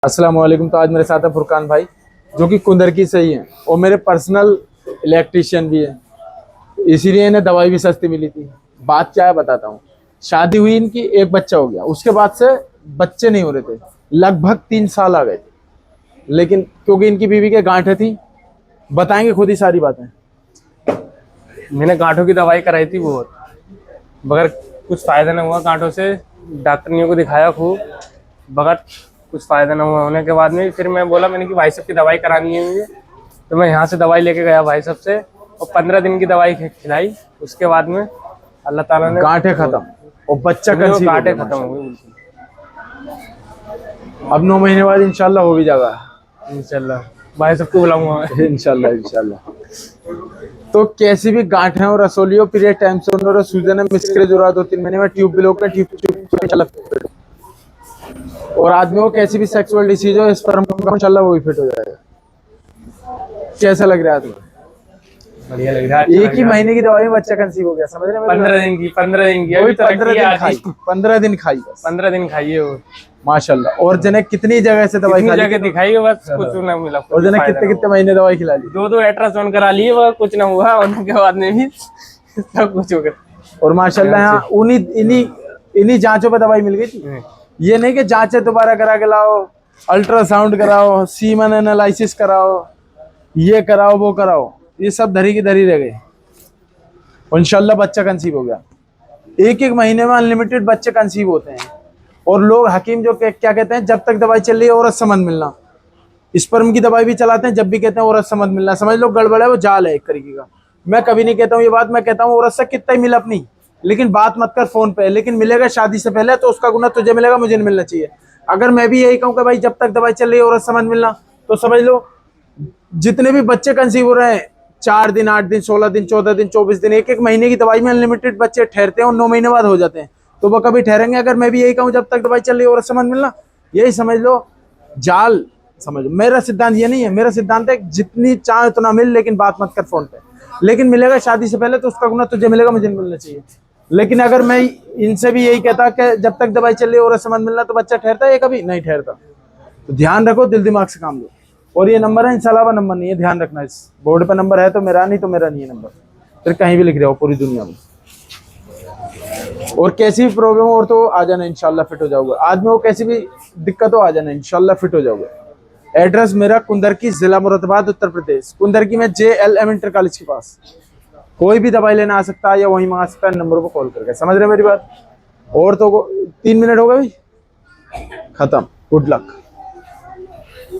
अस्सलाम वालेकुम। तो आज मेरे साथ है फुरकान भाई, जो कि कुंदरकी से ही हैं और मेरे पर्सनल इलेक्ट्रिशियन भी है, इसीलिए इन्हें दवाई भी सस्ती मिली थी। बात क्या है बताता हूँ। शादी हुई इनकी, एक बच्चा हो गया, उसके बाद से बच्चे नहीं हो रहे थे, लगभग 3 साल आ गए थे। लेकिन क्योंकि इनकी बीवी के गांठें थी, बताएंगे खुद ही सारी बातें। मैंने गांठों की दवाई कराई थी बहुत, मगर कुछ फायदा नहीं हुआ गांठों से। डॉक्टरियों को दिखाया खूब, मगर कुछ फायदा नहीं हुआ। होने के बाद में फिर मैं बोला मैंने कि भाई साहब की दवाई करानी है मुझे, तो मैं यहाँ से दवाई लेके गया भाई साहब से, और 15 दिन की दवाई खिलाई। उसके बाद में अल्लाह ताला ने गांठें खत्म और बच्चा कंसीव हो गांठें गया खत्म हो माशाल्लाह। गई बिल्कुल। अब 9 महीने बाद इंशाल्लाह हो भी जाएगा। इंशाल्लाह भाई साहब को बुलाऊंगा मैं। इंशाल्लाह इंशाल्लाह। तो कैसी भी गांठ है और रसोली हो, पीरियड टाइम से उन्होंने सूजन है, मिसकरेज हो रहा है 2-3 महीने में, ट्यूब ब्लॉक है, ट्यूब और आदमी को कैसी भी सेक्सुअल डिसीज हो, इस पर इंशाल्लाह वो भी फिट हो जाएगा। कैसा लग रहा है तुम्हें? बढ़िया लग रहा है। एक ही महीने की दवाई में बच्चा कंसीव हो गया, समझ रहे हैं? 15 दिन की वही अभी तो 15 रखी है दिन आधी। खाई, 15 दिन खाई बस 15 दिन खाइए वो। माशाल्लाह। और जने कितनी जगह से दवाई कितनी खा जगह ली? दिखाई है, बस कुछ ना मिला। और जने कितने कितने महीने दवाई खिला ली? 2 अल्ट्रासाउंड करा लिए, वह कुछ ना हुआ। उनके बाद में भी सब कुछ हो गया। और माशाल्लाह यहाँ उन्हीं इन्हीं इन्हीं जांचों पे दवाई मिल गई थी। ये नहीं कि जांचें दोबारा करा के लाओ, अल्ट्रासाउंड कराओ, सीमन एनालिसिस कराओ, ये कराओ वो कराओ, ये सब धरी की धरी रह गई। और इंशाल्लाह बच्चा कंसीव हो गया। एक एक महीने में अनलिमिटेड बच्चे कंसीव होते हैं। और लोग हकीम जो क्या कहते हैं, जब तक दवाई चल रही है औरत से मत मिलना। स्पर्म की दवाई भी चलाते हैं, जब भी कहते हैं औरत से मत मिलना, समझ लो गड़बड़ है, वो जाल है एक तरीके का। मैं कभी नहीं कहता हूँ ये बात, मैं कहता हूँ औरत से कितना ही मिल अपनी, लेकिन बात मत कर फोन पे। लेकिन मिलेगा शादी से पहले तो उसका गुना तुझे मिलेगा, मुझे नहीं मिलना चाहिए। अगर मैं भी यही कहूँ कि भाई जब तक दवाई चल रही है औरत से मत मिलना, तो समझ लो जितने भी बच्चे कंसीव हो रहे हैं, 4 दिन, 8 दिन, 16 दिन, 14 दिन, 24 दिन, एक एक महीने की दवाई में अनलिमिटेड बच्चे ठहरते हैं और 9 महीने बाद हो जाते हैं। तो वो कभी ठहरेंगे? अगर मैं भी यही कहूँ जब तक दवाई चल रही है औरत से मत मिलना, यही समझ लो जाल। समझ लो मेरा सिद्धांत ये नहीं है, मेरा सिद्धांत है जितनी चाहे उतना मिल, लेकिन बात मत कर फोन पे। लेकिन मिलेगा शादी से पहले तो उसका गुना तुझे मिलेगा, मुझे नहीं मिलना चाहिए। लेकिन अगर मैं इनसे भी यही कहता कि जब तक दवाई चल रही है औरत से मत मिलना, तो बच्चा ठहरता है? ये कभी नहीं ठहरता। तो ध्यान रखो, दिल दिमाग से काम लो। और ये नंबर है, इनसे अलावा नंबर नहीं है, ध्यान रखना। इस बोर्ड पे नंबर है तो मेरा, नहीं तो मेरा नहीं है नंबर, फिर कहीं भी लिख रहे हो पूरी दुनिया में। और कैसी भी प्रॉब्लम हो और तो आ जाना, इंशाल्लाह फिट हो जाओगे। आदमी को कैसी भी दिक्कत हो, आ जाना, इंशाल्लाह फिट हो जाओगे। एड्रेस मेरा कुंदरकी, जिला मुरादाबाद, उत्तर प्रदेश। कुंदरकी में JLM इंटर कॉलेज के पास। कोई भी दवाई लेना आ सकता है या वहीं मंगा सकता है, नंबर को कॉल करके। समझ रहे मेरी बात? और तो 3 मिनट हो गए भाई, खत्म। Good luck.